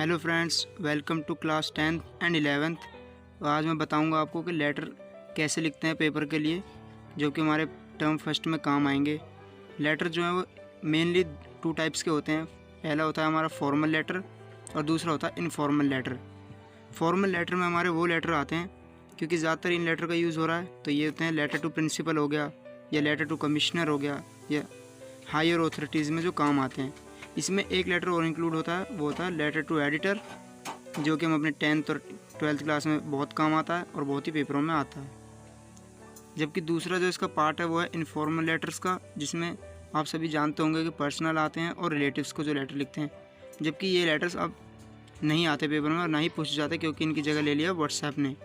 Hello friends, welcome to class 10th and 11th। तो आज मैं बताऊंगा आपको कि लेटर कैसे लिखते हैं पेपर के लिए, जो कि हमारे टर्म फर्स्ट में काम आएंगे। लेटर जो है वो मेनली टू टाइप्स के होते हैं। पहला होता है हमारा फॉर्मल लेटर और दूसरा होता है इनफॉर्मल लेटर। फॉर्मल लेटर में हमारे वो लेटर आते हैं, क्योंकि ज़्यादातर इन लेटर का यूज़ हो रहा है, तो ये होते हैं लेटर टू प्रिंसिपल हो गया, या लेटर टू कमिश्नर हो गया, या हायर अथॉरिटीज़ में जो काम आते हैं। इसमें एक लेटर और इंक्लूड होता है, वो होता है लेटर टू एडिटर, जो कि हम अपने 10th और 12th क्लास में बहुत काम आता है और बहुत ही पेपरों में आता है। जबकि दूसरा जो इसका पार्ट है वो है इनफॉर्मल लेटर्स का, जिसमें आप सभी जानते होंगे कि पर्सनल आते हैं और रिलेटिव्स को जो लेटर लिखते हैं। जबकि ये लेटर्स अब नहीं आते पेपर में और ना ही पूछे जाते, क्योंकि इनकी जगह ले लिया व्हाट्सएप ने,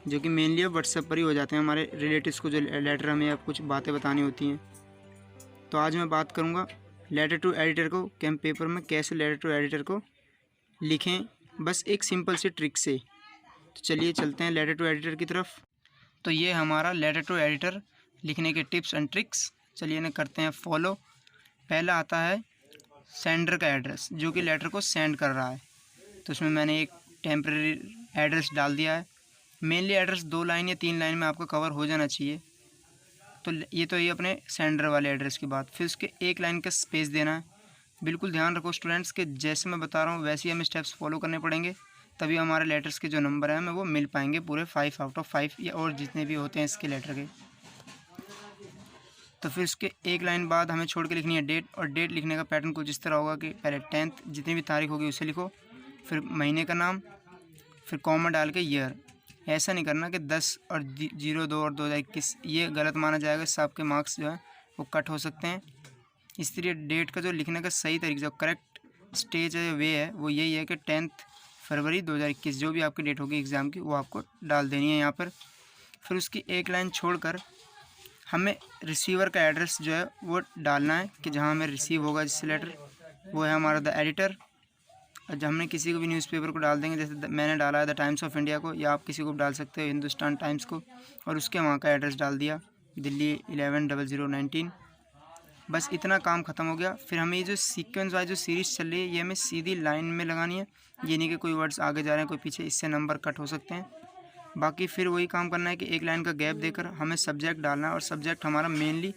जो कि मेनली अब व्हाट्सएप पर ही हो जाते हैं। हमारे रिलेटिव्स को जो लेटर हमें अब कुछ बातें बतानी होती हैं। तो आज मैं बात करूँगा लेटर टू एडिटर को, कि हम पेपर में कैसे लेटर टू एडिटर को लिखें, बस एक सिंपल सी ट्रिक से। तो चलिए चलते हैं लेटर टू एडिटर की तरफ। तो ये हमारा लेटर टू एडिटर लिखने के टिप्स एंड ट्रिक्स, चलिए इन्हें करते हैं फॉलो। पहला आता है सेंडर का एड्रेस, जो कि लेटर को सेंड कर रहा है। तो उसमें मैंने एक टेम्परेरी एड्रेस डाल दिया है। मेनली एड्रेस 2 लाइन या 3 लाइन में आपका कवर हो जाना चाहिए। तो ये अपने सेंडर वाले एड्रेस की बात। फिर उसके 1 लाइन का स्पेस देना है। बिल्कुल ध्यान रखो स्टूडेंट्स कि जैसे मैं बता रहा हूँ वैसे ही हमें स्टेप्स फॉलो करने पड़ेंगे, तभी हमारे लेटर्स के जो नंबर हैं हमें वो मिल पाएंगे, पूरे 5 आउट ऑफ 5 या और जितने भी होते हैं इसके लेटर के। तो फिर उसके 1 लाइन बाद हमें छोड़ के लिखनी है डेट, और डेट लिखने का पैटर्न कुछ इस तरह होगा कि पहले 10th जितनी भी तारीख होगी उसे लिखो, फिर महीने का नाम, फिर कॉमा डाल के ईयर। ऐसा नहीं करना कि 10 और 02 और 2021, ये गलत माना जाएगा, इससे आपके मार्क्स जो है वो कट हो सकते हैं। इसलिए डेट का जो लिखने का सही तरीका, जो करेक्ट स्टेज है, वे है, वो यही है कि 10 फरवरी 2021 जो भी आपकी डेट होगी एग्ज़ाम की, वो आपको डाल देनी है यहाँ पर। फिर उसकी 1 लाइन छोड़कर हमें रिसीवर का एड्रेस जो है वो डालना है, कि जहाँ हमें रिसीव होगा जिससे लेटर, वो है हमारा द एडिटर। और जब हमने किसी को भी न्यूज़पेपर को डाल देंगे, जैसे मैंने डाला है द टाइम्स ऑफ इंडिया को, या आप किसी को डाल सकते हो हिंदुस्तान टाइम्स को, और उसके वहाँ का एड्रेस डाल दिया, दिल्ली 110019। बस इतना काम ख़त्म हो गया। फिर हमें ये जो सीक्वेंस वाइज जो सीरीज़ चल रही है, ये हमें सीधी लाइन में लगानी है। ये नहीं कि कोई वर्ड्स आगे जा रहे हैं कोई पीछे, इससे नंबर कट हो सकते हैं। बाकी फिर वही काम करना है कि 1 लाइन का गैप देकर हमें सब्जेक्ट डालना है, और सब्जेक्ट हमारा मेनली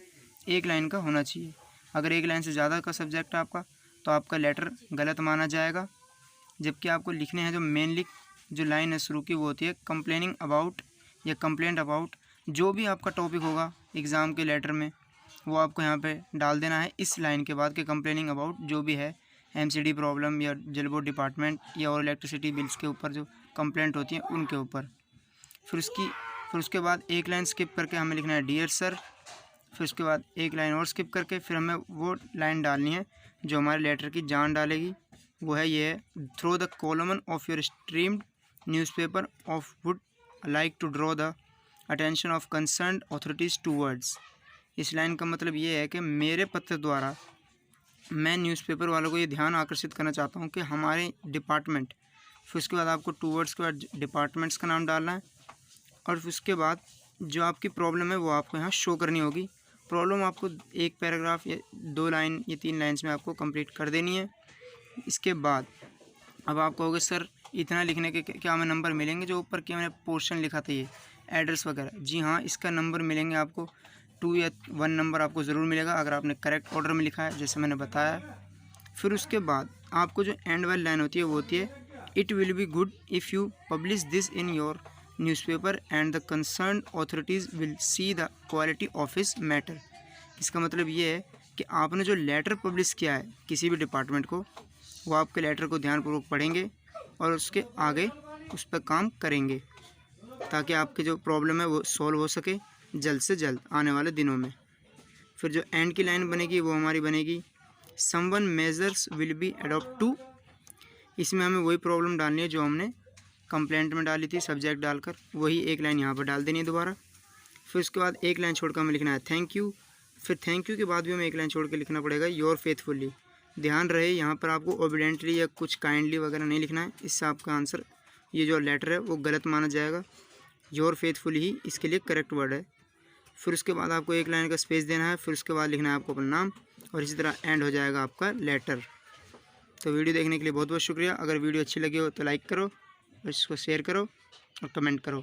1 लाइन का होना चाहिए। अगर 1 लाइन से ज़्यादा का सब्जेक्ट है आपका, तो आपका लेटर गलत माना जाएगा। जबकि आपको लिखने हैं जो मेनली जो लाइन है शुरू की, वो होती है कंप्लेनिंग अबाउट या कंप्लेंट अबाउट। जो भी आपका टॉपिक होगा एग्ज़ाम के लेटर में, वो आपको यहाँ पे डाल देना है इस लाइन के बाद, कि कंप्लेनिंग अबाउट जो भी है एमसीडी प्रॉब्लम या जल बोर्ड डिपार्टमेंट या और इलेक्ट्रिसिटी बिल्स के ऊपर जो कंप्लेंट होती है उनके ऊपर। फिर उसके बाद 1 लाइन स्किप करके हमें लिखना है डियर सर। फिर उसके बाद 1 लाइन और स्किप करके फिर हमें वो लाइन डालनी है जो हमारे लेटर की जान डालेगी। वो है ये, through the column of your esteemed newspaper of would like to draw the attention of concerned authorities towards. इस लाइन का मतलब ये है कि मेरे पत्र द्वारा मैं न्यूज़पेपर वालों को ये ध्यान आकर्षित करना चाहता हूँ कि हमारे डिपार्टमेंट। फिर उसके बाद आपको टूवर्ड्स के बाद डिपार्टमेंट्स का नाम डालना है, और फिर उसके बाद जो आपकी प्रॉब्लम है वो आपको यहाँ शो करनी होगी। प्रॉब्लम आपको 1 पैराग्राफ या 2 लाइन या 3 लाइन्स में आपको कंप्लीट कर देनी है। इसके बाद अब आप कहोगे सर इतना लिखने के क्या हमें नंबर मिलेंगे? जो ऊपर क्या मैंने पोर्शन लिखा था ये एड्रेस वगैरह, जी हाँ, इसका नंबर मिलेंगे आपको 2 या 1 नंबर आपको ज़रूर मिलेगा, अगर आपने करेक्ट ऑर्डर में लिखा है जैसे मैंने बताया। फिर उसके बाद आपको जो एंड वाली लाइन होती है वो होती है, it will be good if you publish this in your newspaper and the concern authorities will see the quality of his matter. इसका मतलब ये है कि आपने जो लेटर पब्लिश किया है किसी भी डिपार्टमेंट को, वो आपके लेटर को ध्यानपूर्वक पढ़ेंगे और उसके आगे उस पर काम करेंगे, ताकि आपकी जो प्रॉब्लम है वो सॉल्व हो सके जल्द से जल्द आने वाले दिनों में। फिर जो एंड की लाइन बनेगी वो हमारी बनेगी, some measures will be adopt to. इसमें हमें वही प्रॉब्लम डालनी है जो हमने कंप्लेंट में डाली थी सब्जेक्ट डालकर, वही 1 लाइन यहाँ पर डाल देनी है दोबारा। फिर उसके बाद 1 लाइन छोड़कर हमें लिखना है थैंक यू। फिर थैंक यू के बाद भी हमें 1 लाइन छोड़ के लिखना पड़ेगा योर फेथफुली। ध्यान रहे यहाँ पर आपको ओबिडेंटली या कुछ काइंडली वगैरह नहीं लिखना है, इससे आपका आंसर ये जो लेटर है वो गलत माना जाएगा। योर फेथफुली ही इसके लिए करेक्ट वर्ड है। फिर उसके बाद आपको 1 लाइन का स्पेस देना है। फिर उसके बाद लिखना है आपको अपना नाम, और इसी तरह एंड हो जाएगा आपका लेटर। तो वीडियो देखने के लिए बहुत बहुत शुक्रिया। अगर वीडियो अच्छी लगी हो तो लाइक करो और इसको शेयर करो और कमेंट करो।